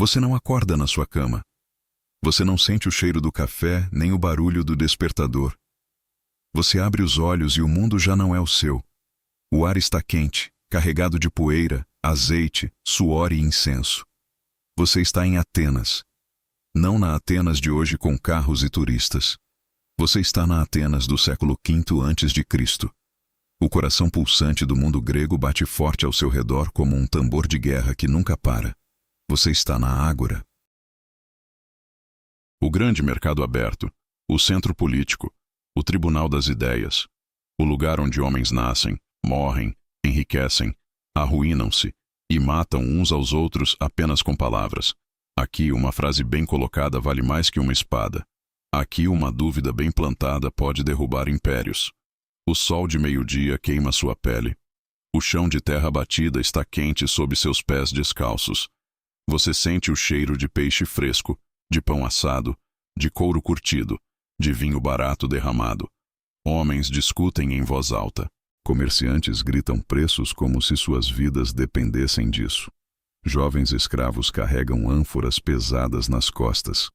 Você não acorda na sua cama. Você não sente o cheiro do café nem o barulho do despertador. Você abre os olhos e o mundo já não é o seu. O ar está quente, carregado de poeira, azeite, suor e incenso. Você está em Atenas. Não na Atenas de hoje com carros e turistas. Você está na Atenas do século V a.C. O coração pulsante do mundo grego bate forte ao seu redor como um tambor de guerra que nunca para. Você está na Ágora. O grande mercado aberto, o centro político, o tribunal das ideias, o lugar onde homens nascem, morrem, enriquecem, arruinam-se e matam uns aos outros apenas com palavras. Aqui uma frase bem colocada vale mais que uma espada. Aqui uma dúvida bem plantada pode derrubar impérios. O sol de meio-dia queima sua pele. O chão de terra batida está quente sob seus pés descalços. Você sente o cheiro de peixe fresco, de pão assado, de couro curtido, de vinho barato derramado. Homens discutem em voz alta. Comerciantes gritam preços como se suas vidas dependessem disso. Jovens escravos carregam ânforas pesadas nas costas.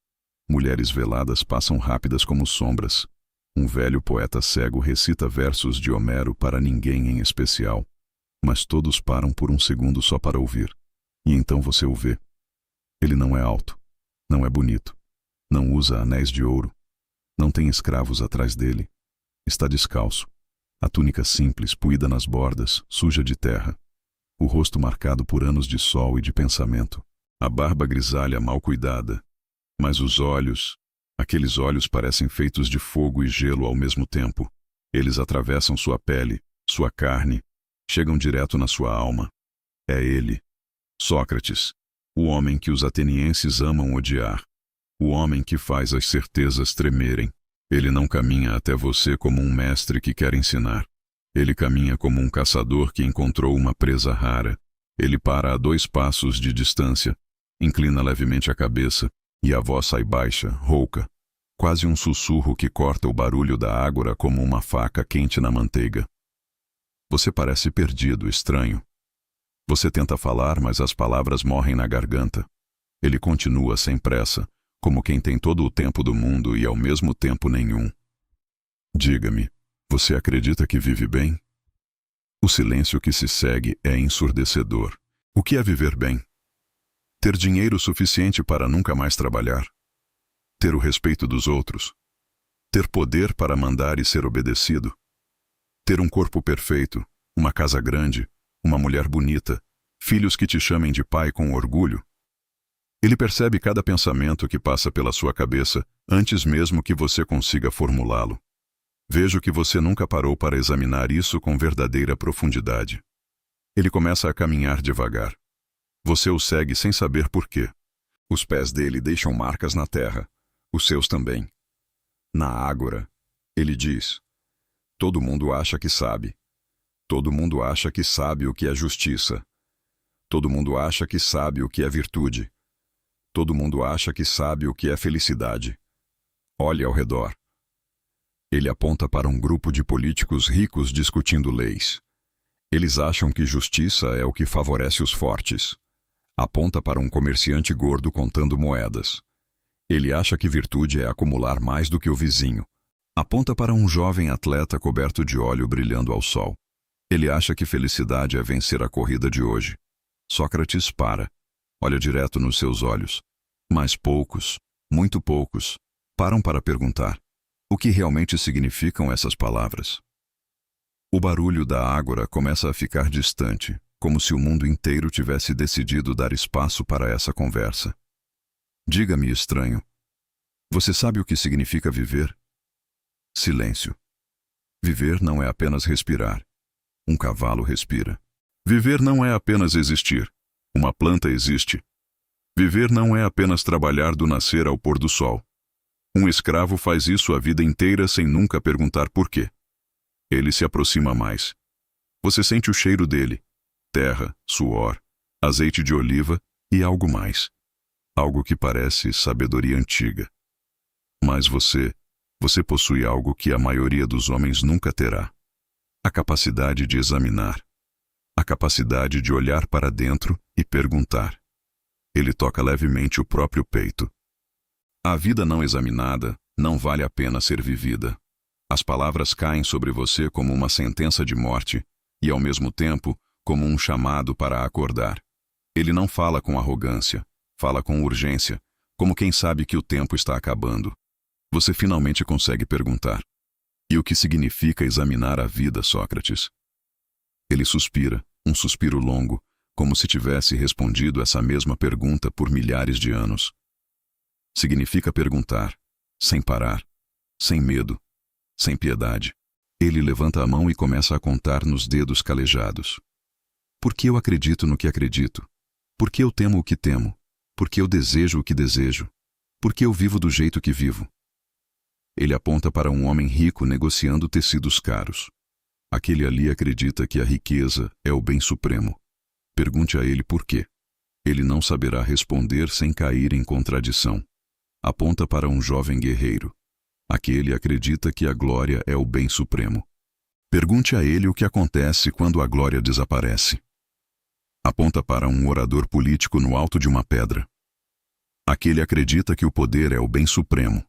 Mulheres veladas passam rápidas como sombras. Um velho poeta cego recita versos de Homero para ninguém em especial. Mas todos param por um segundo só para ouvir. E então você o vê. Ele não é alto. Não é bonito. Não usa anéis de ouro. Não tem escravos atrás dele. Está descalço. A túnica simples, puída nas bordas, suja de terra. O rosto marcado por anos de sol e de pensamento. A barba grisalha mal cuidada. Mas os olhos... Aqueles olhos parecem feitos de fogo e gelo ao mesmo tempo. Eles atravessam sua pele, sua carne, chegam direto na sua alma. É ele, Sócrates, o homem que os atenienses amam odiar. O homem que faz as certezas tremerem. Ele não caminha até você como um mestre que quer ensinar. Ele caminha como um caçador que encontrou uma presa rara. Ele para a 2 passos de distância, inclina levemente a cabeça, e a voz sai baixa, rouca, quase um sussurro que corta o barulho da ágora como uma faca quente na manteiga. Você parece perdido, estranho. Você tenta falar, mas as palavras morrem na garganta. Ele continua sem pressa, como quem tem todo o tempo do mundo e ao mesmo tempo nenhum. Diga-me, você acredita que vive bem? O silêncio que se segue é ensurdecedor. O que é viver bem? Ter dinheiro suficiente para nunca mais trabalhar. Ter o respeito dos outros. Ter poder para mandar e ser obedecido. Ter um corpo perfeito, uma casa grande, uma mulher bonita, filhos que te chamem de pai com orgulho. Ele percebe cada pensamento que passa pela sua cabeça antes mesmo que você consiga formulá-lo. Vejo que você nunca parou para examinar isso com verdadeira profundidade. Ele começa a caminhar devagar. Você o segue sem saber por quê. Os pés dele deixam marcas na terra. Os seus também. Na Ágora, ele diz: todo mundo acha que sabe. Todo mundo acha que sabe o que é justiça. Todo mundo acha que sabe o que é virtude. Todo mundo acha que sabe o que é felicidade. Olhe ao redor. Ele aponta para um grupo de políticos ricos discutindo leis. Eles acham que justiça é o que favorece os fortes. Aponta para um comerciante gordo contando moedas. Ele acha que virtude é acumular mais do que o vizinho. Aponta para um jovem atleta coberto de óleo brilhando ao sol. Ele acha que felicidade é vencer a corrida de hoje. Sócrates para. Olha direto nos seus olhos. Mas poucos, muito poucos, param para perguntar: o que realmente significam essas palavras? O barulho da ágora começa a ficar distante, como se o mundo inteiro tivesse decidido dar espaço para essa conversa. Diga-me, estranho, você sabe o que significa viver? Silêncio. Viver não é apenas respirar. Um cavalo respira. Viver não é apenas existir. Uma planta existe. Viver não é apenas trabalhar do nascer ao pôr do sol. Um escravo faz isso a vida inteira sem nunca perguntar por quê. Ele se aproxima mais. Você sente o cheiro dele. Terra, suor, azeite de oliva e algo mais. Algo que parece sabedoria antiga. Mas você possui algo que a maioria dos homens nunca terá. A capacidade de examinar. A capacidade de olhar para dentro e perguntar. Ele toca levemente o próprio peito. A vida não examinada não vale a pena ser vivida. As palavras caem sobre você como uma sentença de morte e, ao mesmo tempo, como um chamado para acordar. Ele não fala com arrogância, fala com urgência, como quem sabe que o tempo está acabando. Você finalmente consegue perguntar: e o que significa examinar a vida, Sócrates? Ele suspira, um suspiro longo, como se tivesse respondido essa mesma pergunta por milhares de anos. Significa perguntar, sem parar, sem medo, sem piedade. Ele levanta a mão e começa a contar nos dedos calejados. Por que eu acredito no que acredito? Por que eu temo o que temo? Por que eu desejo o que desejo? Por que eu vivo do jeito que vivo? Ele aponta para um homem rico negociando tecidos caros. Aquele ali acredita que a riqueza é o bem supremo. Pergunte a ele por quê. Ele não saberá responder sem cair em contradição. Aponta para um jovem guerreiro. Aquele acredita que a glória é o bem supremo. Pergunte a ele o que acontece quando a glória desaparece. Aponta para um orador político no alto de uma pedra. Aquele acredita que o poder é o bem supremo.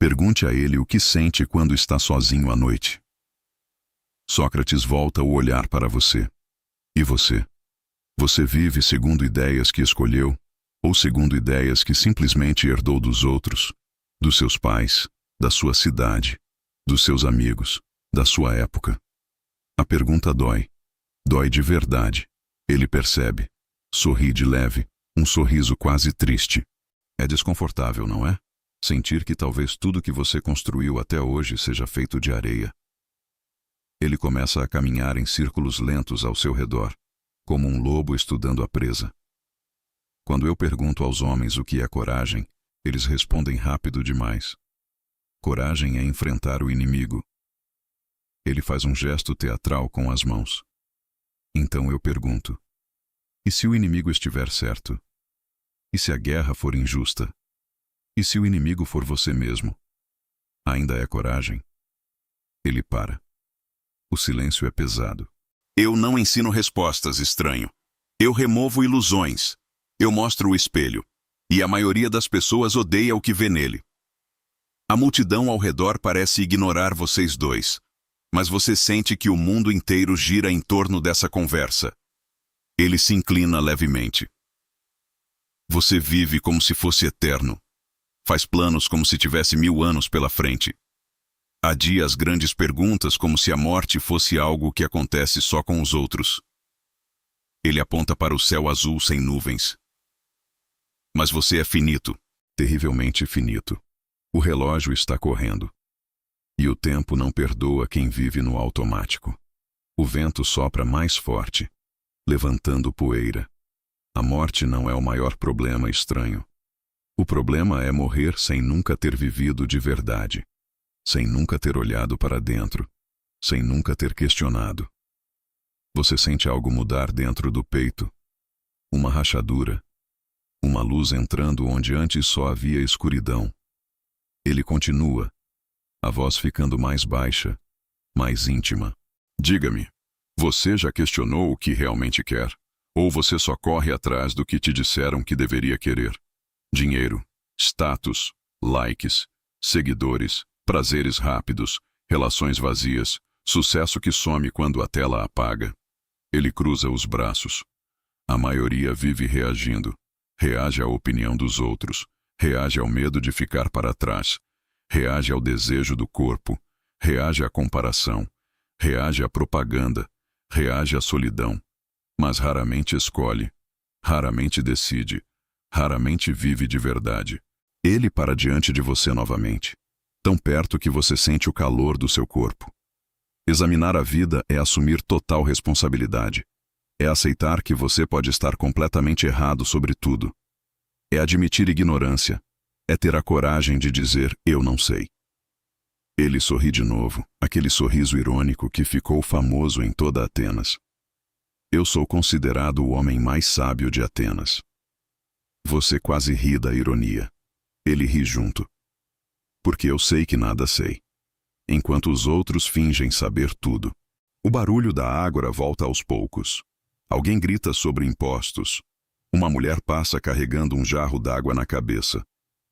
Pergunte a ele o que sente quando está sozinho à noite. Sócrates volta o olhar para você. E você? Você vive segundo ideias que escolheu, ou segundo ideias que simplesmente herdou dos outros, dos seus pais, da sua cidade, dos seus amigos, da sua época? A pergunta dói. Dói de verdade. Ele percebe. Sorri de leve, um sorriso quase triste. É desconfortável, não é? Sentir que talvez tudo que você construiu até hoje seja feito de areia. Ele começa a caminhar em círculos lentos ao seu redor, como um lobo estudando a presa. Quando eu pergunto aos homens o que é coragem, eles respondem rápido demais. Coragem é enfrentar o inimigo. Ele faz um gesto teatral com as mãos. Então eu pergunto: e se o inimigo estiver certo? E se a guerra for injusta? E se o inimigo for você mesmo? Ainda é coragem? Ele para. O silêncio é pesado. Eu não ensino respostas, estranho. Eu removo ilusões. Eu mostro o espelho. E a maioria das pessoas odeia o que vê nele. A multidão ao redor parece ignorar vocês dois. Mas você sente que o mundo inteiro gira em torno dessa conversa. Ele se inclina levemente. Você vive como se fosse eterno. Faz planos como se tivesse 1000 anos pela frente. Adia as grandes perguntas como se a morte fosse algo que acontece só com os outros. Ele aponta para o céu azul sem nuvens. Mas você é finito, terrivelmente finito. O relógio está correndo. E o tempo não perdoa quem vive no automático. O vento sopra mais forte, levantando poeira. A morte não é o maior problema, estranho. O problema é morrer sem nunca ter vivido de verdade, sem nunca ter olhado para dentro, sem nunca ter questionado. Você sente algo mudar dentro do peito, uma rachadura, uma luz entrando onde antes só havia escuridão. Ele continua, a voz ficando mais baixa, mais íntima. Diga-me, você já questionou o que realmente quer? Ou você só corre atrás do que te disseram que deveria querer? Dinheiro, status, likes, seguidores, prazeres rápidos, relações vazias, sucesso que some quando a tela apaga. Ele cruza os braços. A maioria vive reagindo. Reage à opinião dos outros. Reage ao medo de ficar para trás. Reage ao desejo do corpo. Reage à comparação. Reage à propaganda. Reage à solidão. Mas raramente escolhe. Raramente decide. Raramente vive de verdade. Ele para diante de você novamente, tão perto que você sente o calor do seu corpo. Examinar a vida é assumir total responsabilidade. É aceitar que você pode estar completamente errado sobre tudo. É admitir ignorância. É ter a coragem de dizer: eu não sei. Ele sorri de novo, aquele sorriso irônico que ficou famoso em toda Atenas. Eu sou considerado o homem mais sábio de Atenas. Você quase ri da ironia. Ele ri junto. Porque eu sei que nada sei. Enquanto os outros fingem saber tudo. O barulho da ágora volta aos poucos. Alguém grita sobre impostos. Uma mulher passa carregando um jarro d'água na cabeça.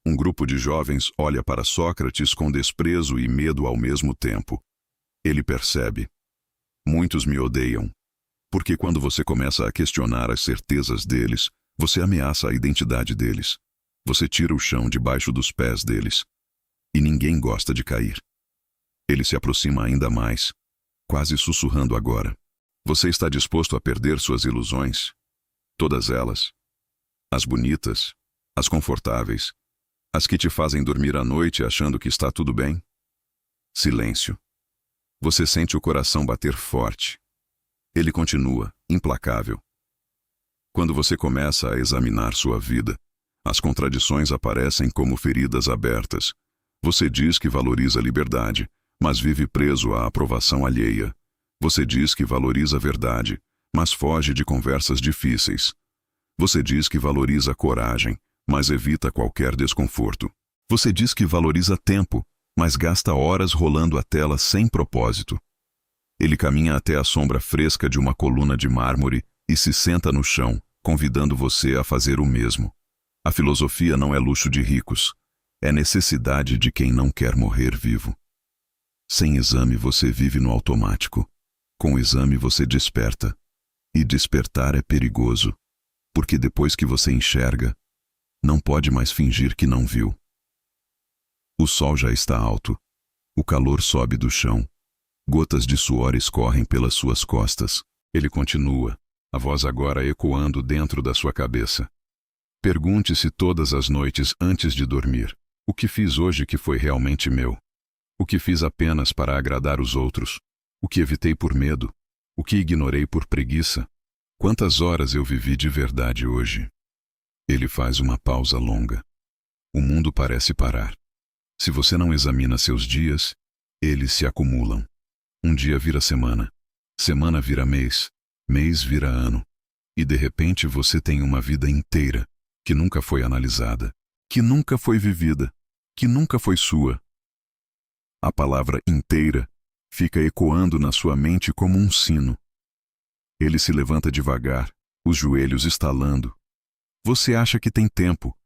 Um grupo de jovens olha para Sócrates com desprezo e medo ao mesmo tempo. Ele percebe. Muitos me odeiam. Porque quando você começa a questionar as certezas deles, você ameaça a identidade deles. Você tira o chão debaixo dos pés deles. E ninguém gosta de cair. Ele se aproxima ainda mais, quase sussurrando agora. Você está disposto a perder suas ilusões? Todas elas. As bonitas, as confortáveis, as que te fazem dormir à noite achando que está tudo bem? Silêncio. Você sente o coração bater forte. Ele continua, implacável. Quando você começa a examinar sua vida, as contradições aparecem como feridas abertas. Você diz que valoriza a liberdade, mas vive preso à aprovação alheia. Você diz que valoriza a verdade, mas foge de conversas difíceis. Você diz que valoriza a coragem, mas evita qualquer desconforto. Você diz que valoriza tempo, mas gasta horas rolando a tela sem propósito. Ele caminha até a sombra fresca de uma coluna de mármore e se senta no chão, convidando você a fazer o mesmo. A filosofia não é luxo de ricos. É necessidade de quem não quer morrer vivo. Sem exame você vive no automático. Com exame você desperta. E despertar é perigoso, porque depois que você enxerga, não pode mais fingir que não viu. O sol já está alto. O calor sobe do chão. Gotas de suor escorrem pelas suas costas. Ele continua, a voz agora ecoando dentro da sua cabeça. Pergunte-se todas as noites antes de dormir. O que fiz hoje que foi realmente meu? O que fiz apenas para agradar os outros? O que evitei por medo? O que ignorei por preguiça? Quantas horas eu vivi de verdade hoje? Ele faz uma pausa longa. O mundo parece parar. Se você não examina seus dias, eles se acumulam. Um dia vira semana, semana vira mês, mês vira ano. E de repente você tem uma vida inteira que nunca foi analisada, que nunca foi vivida, que nunca foi sua. A palavra inteira fica ecoando na sua mente como um sino. Ele se levanta devagar, os joelhos estalando. Você acha que tem tempo,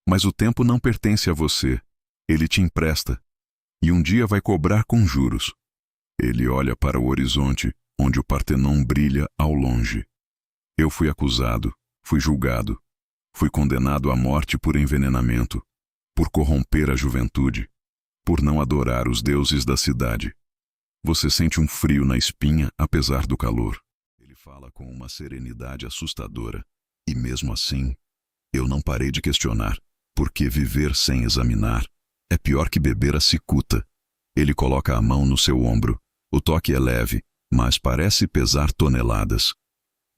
mas o tempo não pertence a você. Ele te empresta. E um dia vai cobrar com juros. Ele olha para o horizonte, onde o Partenon brilha ao longe. Eu fui acusado, fui julgado, fui condenado à morte por envenenamento, por corromper a juventude, por não adorar os deuses da cidade. Você sente um frio na espinha, apesar do calor. Ele fala com uma serenidade assustadora. E mesmo assim, eu não parei de questionar, porque viver sem examinar é pior que beber a cicuta. Ele coloca a mão no seu ombro. O toque é leve, mas parece pesar toneladas.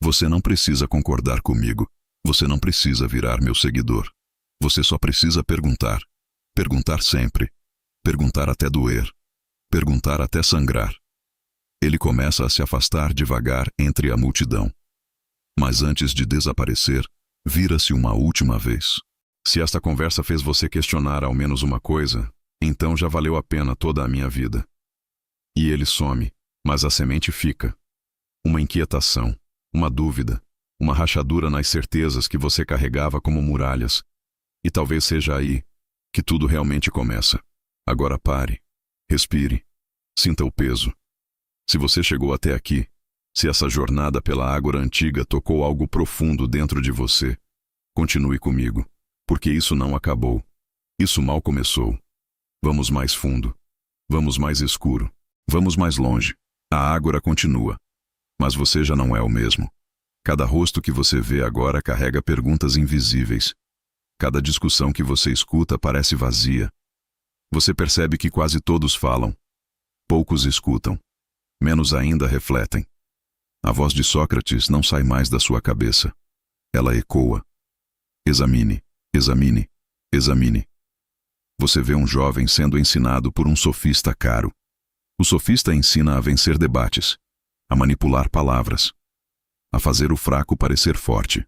Você não precisa concordar comigo. Você não precisa virar meu seguidor. Você só precisa perguntar. Perguntar sempre. Perguntar até doer. Perguntar até sangrar. Ele começa a se afastar devagar entre a multidão. Mas antes de desaparecer, vira-se uma última vez. Se esta conversa fez você questionar ao menos uma coisa, então já valeu a pena toda a minha vida. E ele some, mas a semente fica. Uma inquietação, uma dúvida, uma rachadura nas certezas que você carregava como muralhas. E talvez seja aí que tudo realmente começa. Agora pare, respire, sinta o peso. Se você chegou até aqui, se essa jornada pela ágora antiga tocou algo profundo dentro de você, continue comigo, porque isso não acabou. Isso mal começou. Vamos mais fundo. Vamos mais escuro. Vamos mais longe. A ágora continua. Mas você já não é o mesmo. Cada rosto que você vê agora carrega perguntas invisíveis. Cada discussão que você escuta parece vazia. Você percebe que quase todos falam. Poucos escutam. Menos ainda refletem. A voz de Sócrates não sai mais da sua cabeça. Ela ecoa. Examine, examine, examine. Você vê um jovem sendo ensinado por um sofista caro. O sofista ensina a vencer debates, a manipular palavras, a fazer o fraco parecer forte.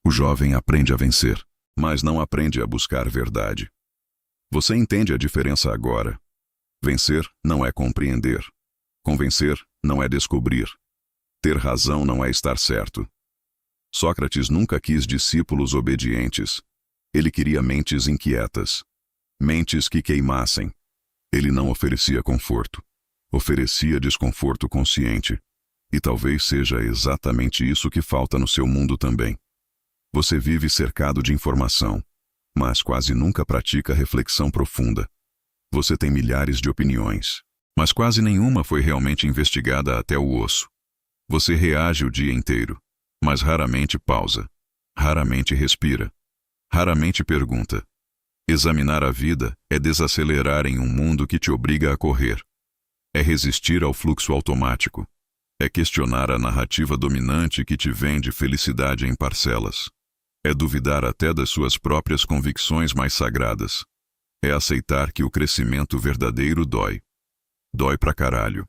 O jovem aprende a vencer, mas não aprende a buscar verdade. Você entende a diferença agora. Vencer não é compreender. Convencer não é descobrir. Ter razão não é estar certo. Sócrates nunca quis discípulos obedientes. Ele queria mentes inquietas. Mentes que queimassem. Ele não oferecia conforto. Oferecia desconforto consciente. E talvez seja exatamente isso que falta no seu mundo também. Você vive cercado de informação, mas quase nunca pratica reflexão profunda. Você tem milhares de opiniões, mas quase nenhuma foi realmente investigada até o osso. Você reage o dia inteiro, mas raramente pausa, raramente respira, raramente pergunta. Examinar a vida é desacelerar em um mundo que te obriga a correr. É resistir ao fluxo automático. É questionar a narrativa dominante que te vende felicidade em parcelas. É duvidar até das suas próprias convicções mais sagradas. É aceitar que o crescimento verdadeiro dói. Dói pra caralho.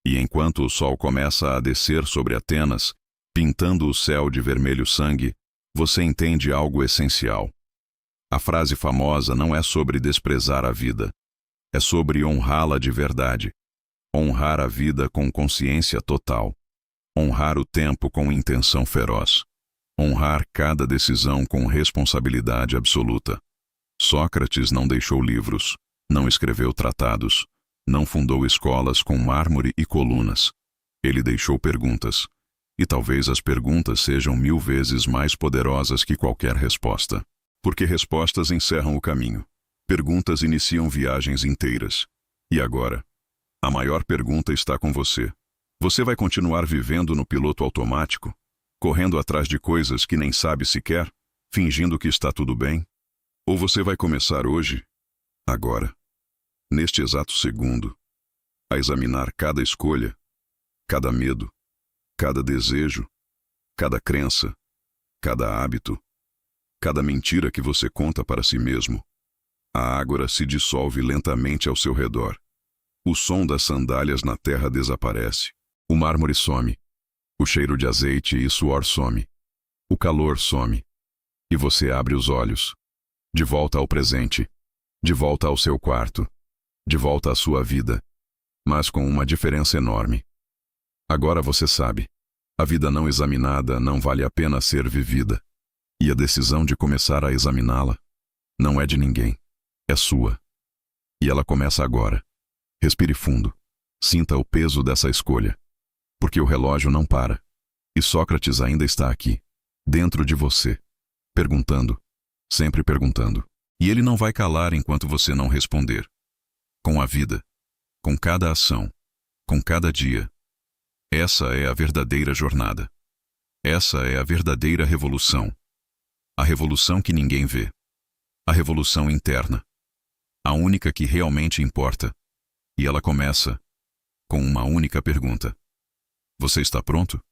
E enquanto o sol começa a descer sobre Atenas, pintando o céu de vermelho sangue, você entende algo essencial. A frase famosa não é sobre desprezar a vida. É sobre honrá-la de verdade. Honrar a vida com consciência total. Honrar o tempo com intenção feroz. Honrar cada decisão com responsabilidade absoluta. Sócrates não deixou livros, não escreveu tratados, não fundou escolas com mármore e colunas. Ele deixou perguntas. E talvez as perguntas sejam 1000 vezes mais poderosas que qualquer resposta. Porque respostas encerram o caminho. Perguntas iniciam viagens inteiras. E agora? A maior pergunta está com você. Você vai continuar vivendo no piloto automático? Correndo atrás de coisas que nem sabe sequer? Fingindo que está tudo bem? Ou você vai começar hoje, agora, neste exato segundo, a examinar cada escolha, cada medo, cada desejo, cada crença, cada hábito, cada mentira que você conta para si mesmo? A ágora se dissolve lentamente ao seu redor. O som das sandálias na terra desaparece. O mármore some. O cheiro de azeite e suor some. O calor some. E você abre os olhos. De volta ao presente. De volta ao seu quarto. De volta à sua vida. Mas com uma diferença enorme. Agora você sabe. A vida não examinada não vale a pena ser vivida. E a decisão de começar a examiná-la não é de ninguém. É sua. E ela começa agora. Respire fundo. Sinta o peso dessa escolha. Porque o relógio não para. E Sócrates ainda está aqui, dentro de você, perguntando, sempre perguntando. E ele não vai calar enquanto você não responder. Com a vida, com cada ação, com cada dia. Essa é a verdadeira jornada. Essa é a verdadeira revolução. A revolução que ninguém vê. A revolução interna. A única que realmente importa. E ela começa com uma única pergunta. Você está pronto?